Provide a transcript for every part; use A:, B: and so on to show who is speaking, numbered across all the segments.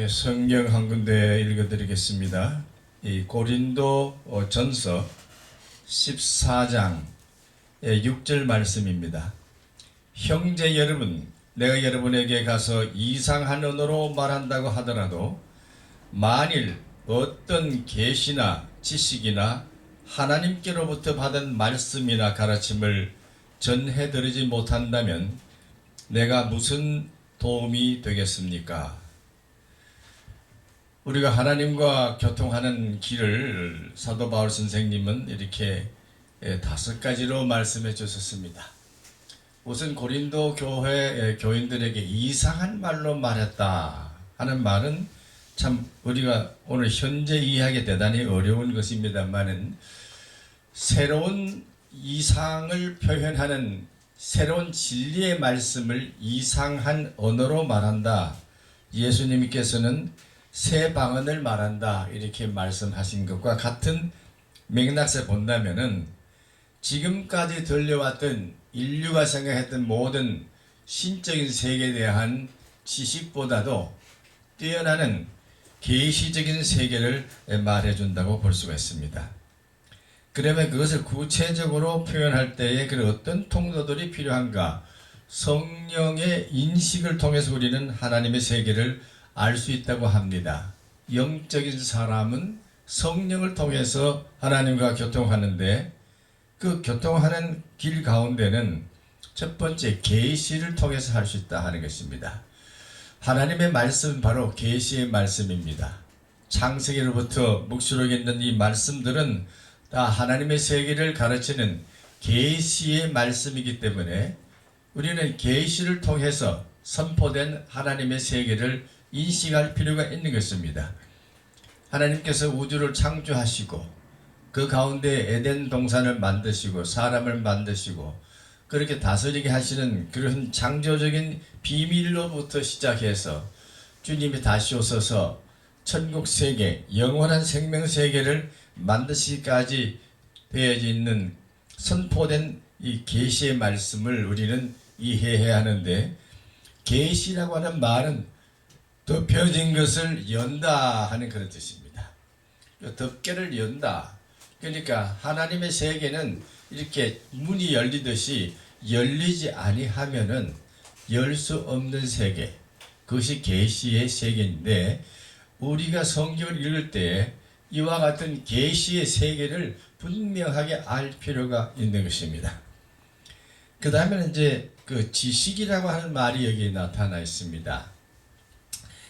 A: 성경 한 군데 읽어드리겠습니다. 이 고린도 전서 14장 6절 말씀입니다. 형제 여러분, 내가 여러분에게 가서 이상한 언어로 말한다고 하더라도 만일 어떤 계시나 지식이나 하나님께로부터 받은 말씀이나 가르침을 전해드리지 못한다면 내가 무슨 도움이 되겠습니까? 우리가 하나님과 교통하는 길을 사도 바울 선생님은 이렇게 5가지로 말씀해 주셨습니다. 우선 고린도 교회 교인들에게 이상한 말로 말했다 하는 말은 참 우리가 오늘 현재 이해하기 대단히 어려운 것입니다만은 새로운 이상을 표현하는 새로운 진리의 말씀을 이상한 언어로 말한다. 예수님께서는 새 방언을 말한다 이렇게 말씀하신 것과 같은 맥락에서 본다면은 지금까지 들려왔던 인류가 생각했던 모든 신적인 세계에 대한 지식보다도 뛰어나는 계시적인 세계를 말해준다고 볼 수가 있습니다. 그러면 그것을 구체적으로 표현할 때에 그 어떤 통로들이 필요한가? 성령의 인식을 통해서 우리는 하나님의 세계를 알 수 있다고 합니다. 영적인 사람은 성령을 통해서 하나님과 교통하는데 그 교통하는 길 가운데는 첫 번째 계시를 통해서 할 수 있다 하는 것입니다. 하나님의 말씀은 바로 계시의 말씀입니다. 창세기로부터 묵시록에 있는 이 말씀들은 다 하나님의 세계를 가르치는 계시의 말씀이기 때문에 우리는 계시를 통해서 선포된 하나님의 세계를 인식할 필요가 있는 것입니다. 하나님께서 우주를 창조하시고 그 가운데 에덴 동산을 만드시고 사람을 만드시고 그렇게 다스리게 하시는 그런 창조적인 비밀로부터 시작해서 주님이 다시 오셔서 천국 세계, 영원한 생명 세계를 만드시기까지 되어져 있는 선포된 이 계시의 말씀을 우리는 이해해야 하는데, 계시라고 하는 말은 덮여진 것을 연다 하는 그런 뜻입니다. 덮개를 연다. 그러니까 하나님의 세계는 이렇게 문이 열리듯이 열리지 아니하면은 열 수 없는 세계, 그것이 계시의 세계인데 우리가 성경을 읽을 때 이와 같은 계시의 세계를 분명하게 알 필요가 있는 것입니다. 그 다음에는 이제 그 지식이라고 하는 말이 여기 나타나 있습니다.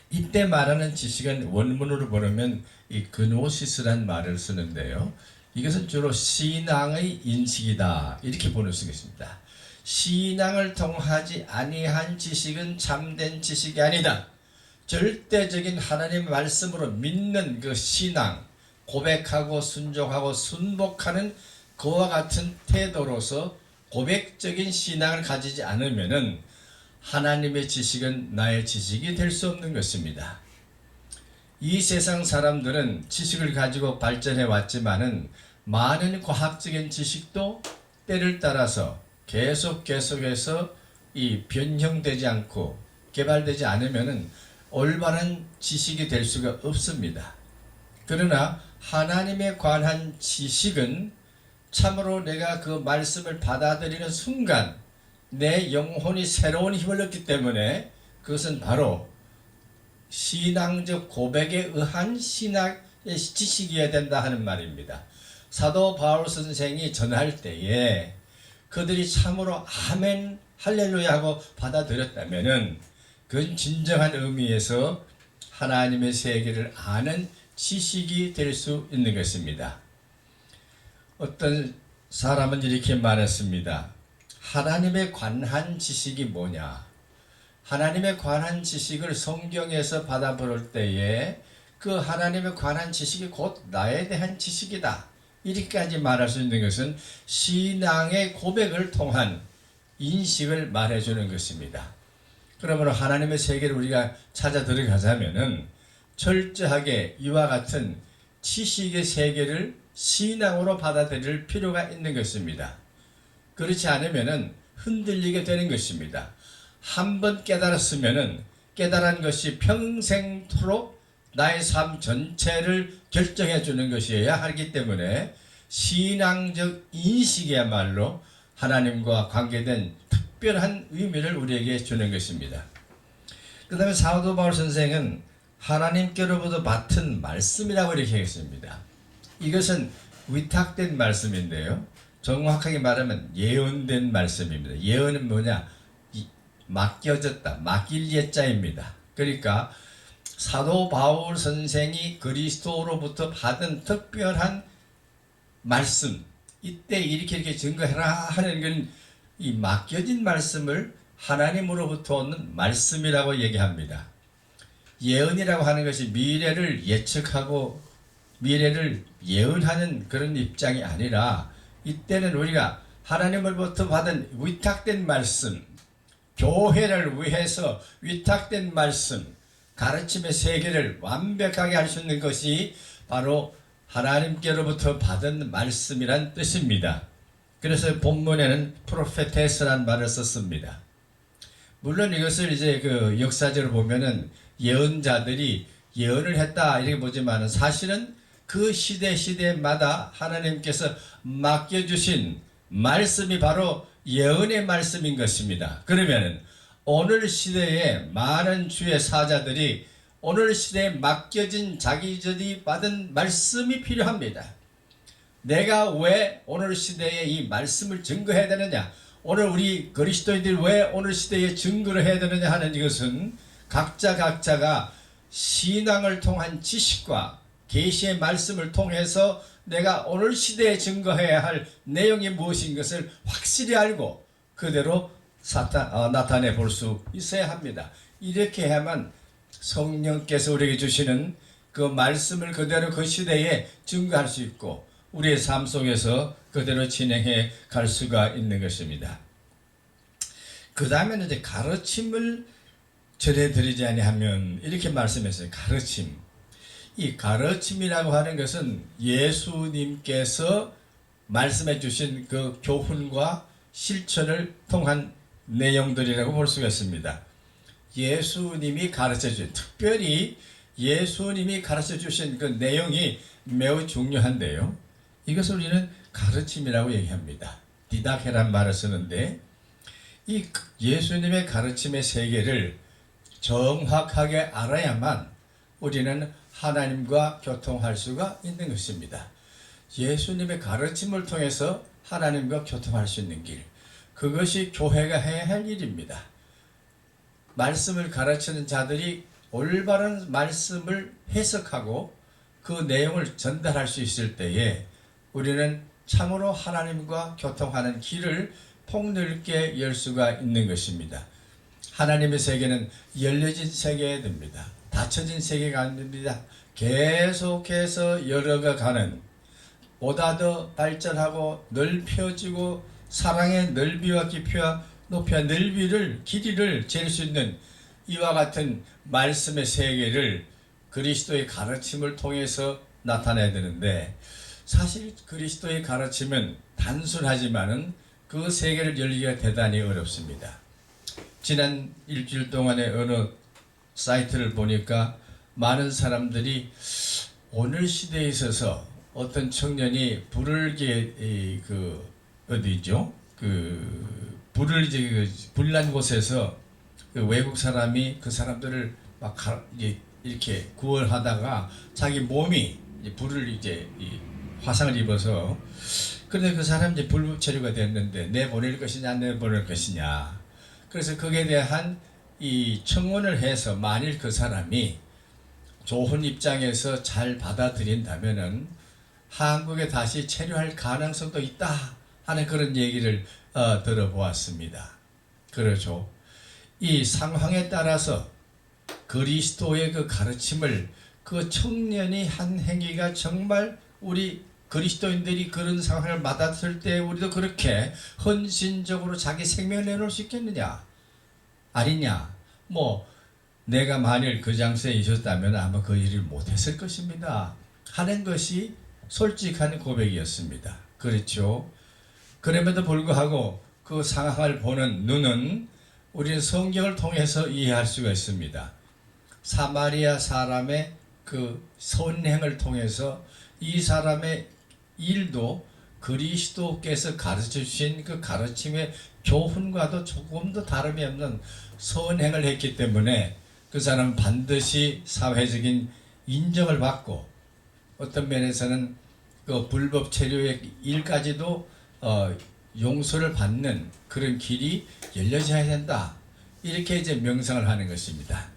A: 이때 말하는 지식은 원문으로 보면 이 그노시스란 말을 쓰는데요. 이것은 주로 신앙의 인식이다 이렇게 보는 수 있습니다. 신앙을 통하지 아니한 지식은 참된 지식이 아니다. 절대적인 하나님의 말씀으로 믿는 그 신앙, 고백하고 순종하고 순복하는 그와 같은 태도로서 고백적인 신앙을 가지지 않으면은 하나님의 지식은 나의 지식이 될 수 없는 것입니다. 이 세상 사람들은 지식을 가지고 발전해 왔지만은 많은 과학적인 지식도 때를 따라서 계속해서 이 변형되지 않고 개발되지 않으면은 올바른 지식이 될 수가 없습니다. 그러나 하나님에 관한 지식은 참으로 내가 그 말씀을 받아들이는 순간 내 영혼이 새로운 힘을 얻기 때문에 그것은 바로 신앙적 고백에 의한 신학의 지식이어야 된다 하는 말입니다. 사도 바울 선생이 전할 때에 그들이 참으로 아멘 할렐루야 하고 받아들였다면은 그건 진정한 의미에서 하나님의 세계를 아는 지식이 될 수 있는 것입니다. 어떤 사람은 이렇게 말했습니다. 하나님에 관한 지식이 뭐냐? 하나님에 관한 지식을 성경에서 받아볼 때에 그 하나님에 관한 지식이 곧 나에 대한 지식이다. 이렇게까지 말할 수 있는 것은 신앙의 고백을 통한 인식을 말해주는 것입니다. 그러므로 하나님의 세계를 우리가 찾아 들어가자면은 철저하게 이와 같은 지식의 세계를 신앙으로 받아들일 필요가 있는 것입니다. 그렇지 않으면은 흔들리게 되는 것입니다. 한번 깨달았으면은 깨달은 것이 평생토록 나의 삶 전체를 결정해 주는 것이어야 하기 때문에 신앙적 인식이야말로 하나님과 관계된 특별한 의미를 우리에게 주는 것입니다. 그 다음에 사도 바울 선생은 하나님께로부터 받은 말씀이라고 이렇게 했습니다. 이것은 위탁된 말씀인데요. 정확하게 말하면 예언된 말씀입니다. 예언은 뭐냐? 맡겨졌다. 맡길 예자입니다. 그러니까 사도 바울 선생이 그리스도로부터 받은 특별한 말씀, 이때 이렇게 증거해라 하는 건 이 맡겨진 말씀을 하나님으로부터 오는 말씀이라고 얘기합니다. 예언이라고 하는 것이 미래를 예측하고 미래를 예언하는 그런 입장이 아니라 이때는 우리가 하나님으로부터 받은 위탁된 말씀, 교회를 위해서 위탁된 말씀, 가르침의 세계를 완벽하게 할 수 있는 것이 바로 하나님께로부터 받은 말씀이란 뜻입니다. 그래서 본문에는 프로페테스란 말을 썼습니다. 물론 이것을 이제 그 역사적으로 보면은 예언자들이 예언을 했다 이렇게 보지만은 사실은 그 시대마다 하나님께서 맡겨주신 말씀이 바로 예언의 말씀인 것입니다. 그러면은 오늘 시대에 많은 주의 사자들이 오늘 시대에 맡겨진 자기들이 받은 말씀이 필요합니다. 내가 왜 오늘 시대에 이 말씀을 증거해야 되느냐, 오늘 우리 그리스도인들이 왜 오늘 시대에 증거를 해야 되느냐 하는 이것은 각자가 신앙을 통한 지식과 계시의 말씀을 통해서 내가 오늘 시대에 증거해야 할 내용이 무엇인 것을 확실히 알고 그대로 나타내 볼 수 있어야 합니다. 이렇게 해야만 성령께서 우리에게 주시는 그 말씀을 그대로 그 시대에 증거할 수 있고 우리의 삶 속에서 그대로 진행해 갈 수가 있는 것입니다. 그 다음에는 이제 가르침을 전해드리지 아니하면 이렇게 말씀했어요. 가르침. 이 가르침이라고 하는 것은 예수님께서 말씀해 주신 그 교훈과 실천을 통한 내용들이라고 볼 수가 있습니다. 예수님이 가르쳐 주신, 특별히 예수님이 가르쳐 주신 그 내용이 매우 중요한데요. 이것을 우리는 가르침이라고 얘기합니다. 디다케란 말을 쓰는데 이 예수님의 가르침의 세계를 정확하게 알아야만 우리는 하나님과 교통할 수가 있는 것입니다. 예수님의 가르침을 통해서 하나님과 교통할 수 있는 길, 그것이 교회가 해야 할 일입니다. 말씀을 가르치는 자들이 올바른 말씀을 해석하고 그 내용을 전달할 수 있을 때에 우리는 참으로 하나님과 교통하는 길을 폭넓게 열 수가 있는 것입니다. 하나님의 세계는 열려진 세계가 됩니다. 닫혀진 세계가 아닙니다. 계속해서 열어가 가는, 보다 더 발전하고 넓혀지고 사랑의 넓이와 깊이와 높이와 넓이를 길이를 잴 수 있는 이와 같은 말씀의 세계를 그리스도의 가르침을 통해서 나타내야 되는데, 사실 그리스도의 가르침은 단순하지만은 그 세계를 열기가 대단히 어렵습니다. 지난 일주일 동안에 어느 사이트를 보니까 많은 사람들이 오늘 시대에 있어서 어떤 청년이 불을 어디죠? 불을 이제 불난 곳에서 그 외국 사람이 그 사람들을 막 이렇게 구원하다가 자기 몸이 불을 화상을 입어서, 그런데 그 사람이 이제 불체류가 됐는데 내보낼 것이냐 안 내보낼 것이냐. 그래서 거기에 대한 이 청원을 해서 만일 그 사람이 좋은 입장에서 잘 받아들인다면은 한국에 다시 체류할 가능성도 있다 하는 그런 얘기를 들어보았습니다. 그렇죠. 이 상황에 따라서 그리스도의 그 가르침을 그 청년이 한 행위가 정말 우리 그리스도인들이 그런 상황을 받았을 때 우리도 그렇게 헌신적으로 자기 생명을 내놓을 수 있겠느냐? 아니냐? 내가 만일 그 장소에 있었다면 아마 그 일을 못했을 것입니다 하는 것이 솔직한 고백이었습니다. 그렇죠? 그럼에도 불구하고 그 상황을 보는 눈은 우리는 성경을 통해서 이해할 수가 있습니다. 사마리아 사람의 그 선행을 통해서 이 사람의 일도 그리스도께서 가르쳐 주신 그 가르침의 교훈과도 조금도 다름이 없는 선행을 했기 때문에 그 사람은 반드시 사회적인 인정을 받고 어떤 면에서는 그 불법 체류의 일까지도 용서를 받는 그런 길이 열려져야 된다. 이렇게 이제 명상을 하는 것입니다.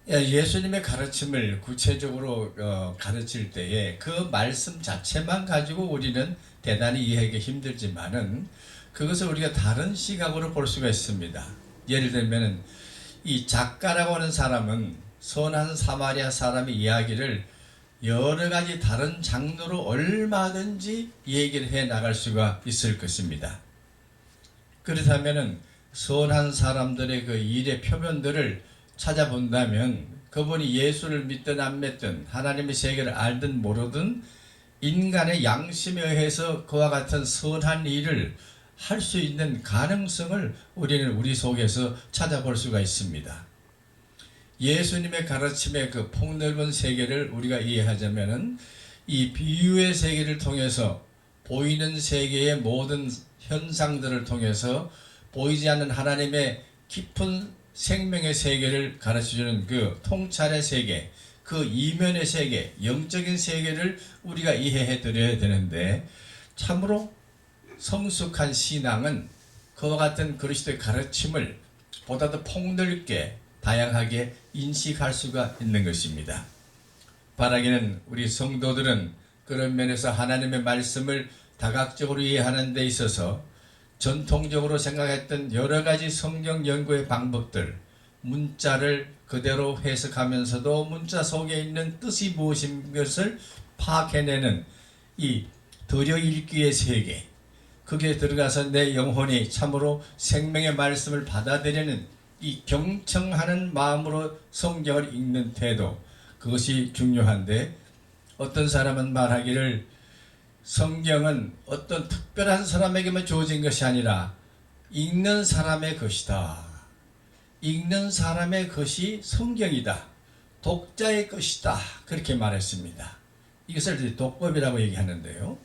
A: 예수님의 가르침을 구체적으로 가르칠 때에 그 말씀 자체만 가지고 우리는 대단히 이해하기 힘들지만은 그것을 우리가 다른 시각으로 볼 수가 있습니다. 예를 들면은 이 작가라고 하는 사람은 선한 사마리아 사람의 이야기를 여러 가지 다른 장르로 얼마든지 얘기를 해 나갈 수가 있을 것입니다. 그렇다면은 선한 사람들의 그 일의 표면들을 찾아본다면 그분이 예수를 믿든 안 믿든 하나님의 세계를 알든 모르든 인간의 양심에 의해서 그와 같은 선한 일을 할 수 있는 가능성을 우리는 우리 속에서 찾아볼 수가 있습니다. 예수님의 가르침의 그 폭넓은 세계를 우리가 이해하자면은 이 비유의 세계를 통해서 보이는 세계의 모든 현상들을 통해서 보이지 않는 하나님의 깊은 생명의 세계를 가르쳐주는 그 통찰의 세계, 그 이면의 세계, 영적인 세계를 우리가 이해해 드려야 되는데 참으로 성숙한 신앙은 그와 같은 그리스도의 가르침을 보다 더 폭넓게 다양하게 인식할 수가 있는 것입니다. 바라기는 우리 성도들은 그런 면에서 하나님의 말씀을 다각적으로 이해하는 데 있어서 전통적으로 생각했던 여러 가지 성경 연구의 방법들, 문자를 그대로 해석하면서도 문자 속에 있는 뜻이 무엇인 것을 파악해내는 이 들여읽기의 세계, 그게 들어가서 내 영혼이 참으로 생명의 말씀을 받아들이는 이 경청하는 마음으로 성경을 읽는 태도, 그것이 중요한데 어떤 사람은 말하기를 성경은 어떤 특별한 사람에게만 주어진 것이 아니라 읽는 사람의 것이다. 읽는 사람의 것이 성경이다. 독자의 것이다. 그렇게 말했습니다. 이것을 독법이라고 얘기하는데요.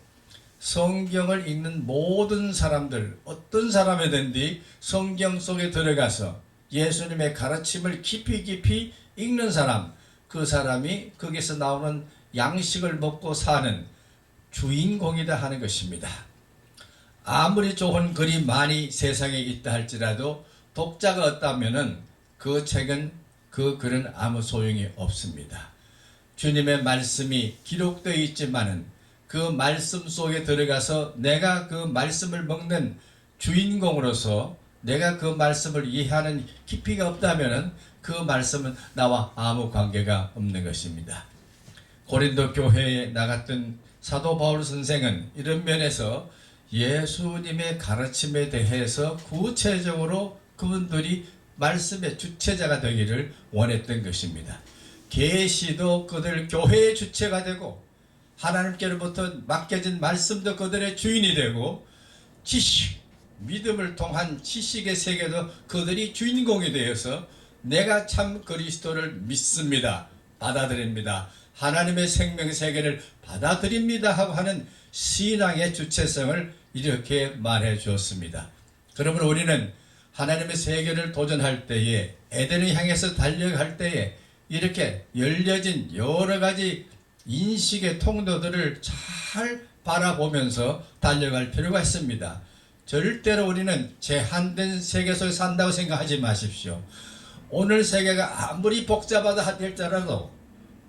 A: 성경을 읽는 모든 사람들, 어떤 사람이든지 성경 속에 들어가서 예수님의 가르침을 깊이 읽는 사람, 그 사람이 거기서 나오는 양식을 먹고 사는 주인공이다 하는 것입니다. 아무리 좋은 글이 많이 세상에 있다 할지라도 독자가 없다면은 그 책은, 그 글은 아무 소용이 없습니다. 주님의 말씀이 기록되어 있지만은 그 말씀 속에 들어가서 내가 그 말씀을 먹는 주인공으로서 내가 그 말씀을 이해하는 깊이가 없다면은 그 말씀은 나와 아무 관계가 없는 것입니다. 고린도 교회에 나갔던 사도 바울 선생은 이런 면에서 예수님의 가르침에 대해서 구체적으로 그분들이 말씀의 주체자가 되기를 원했던 것입니다. 계시도 그들 교회의 주체가 되고 하나님께로부터 맡겨진 말씀도 그들의 주인이 되고 지식, 믿음을 통한 지식의 세계도 그들이 주인공이 되어서 내가 참 그리스도를 믿습니다. 받아들입니다. 하나님의 생명 세계를 받아들입니다 하고 하는 신앙의 주체성을 이렇게 말해 주었습니다. 그러므로 우리는 하나님의 세계를 도전할 때에 에덴을 향해서 달려갈 때에 이렇게 열려진 여러 가지 인식의 통로들을 잘 바라보면서 달려갈 필요가 있습니다. 절대로 우리는 제한된 세계 속에 산다고 생각하지 마십시오. 오늘 세계가 아무리 복잡하다 할지라도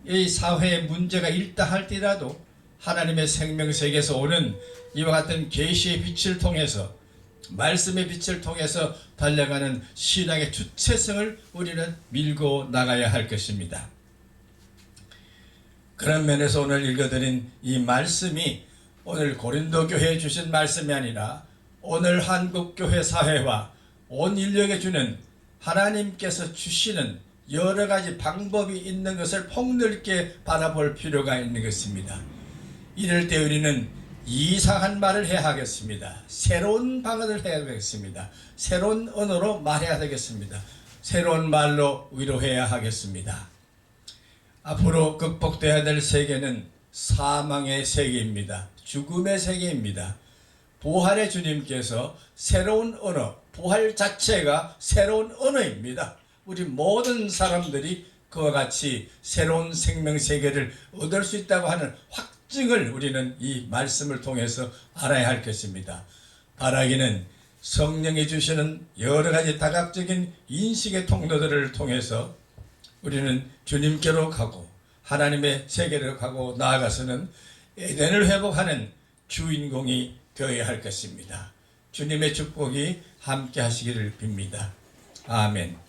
A: 이 사회에 문제가 있다 할지라도 하나님의 생명 세계에서 오는 이와 같은 계시의 빛을 통해서 말씀의 빛을 통해서 달려가는 신앙의 주체성을 우리는 밀고 나가야 할 것입니다. 그런 면에서 오늘 읽어드린 이 말씀이 오늘 고린도 교회에 주신 말씀이 아니라 오늘 한국교회 사회와 온 인류에게 주는 하나님께서 주시는 여러 가지 방법이 있는 것을 폭넓게 바라볼 필요가 있는 것입니다. 이럴 때 우리는 이상한 말을 해야 하겠습니다. 새로운 방언을 해야 되겠습니다. 새로운 언어로 말해야 되겠습니다. 새로운 말로 위로해야 하겠습니다. 앞으로 극복돼야 될 세계는 사망의 세계입니다. 죽음의 세계입니다. 부활의 주님께서 새로운 언어, 부활 자체가 새로운 언어입니다. 우리 모든 사람들이 그와 같이 새로운 생명 세계를 얻을 수 있다고 하는 확증을 우리는 이 말씀을 통해서 알아야 할 것입니다. 바라기는 성령이 주시는 여러 가지 다각적인 인식의 통로들을 통해서 우리는 주님께로 가고 하나님의 세계로 가고 나아가서는 에덴을 회복하는 주인공이 되어야 할 것입니다. 주님의 축복이 함께 하시기를 빕니다. 아멘.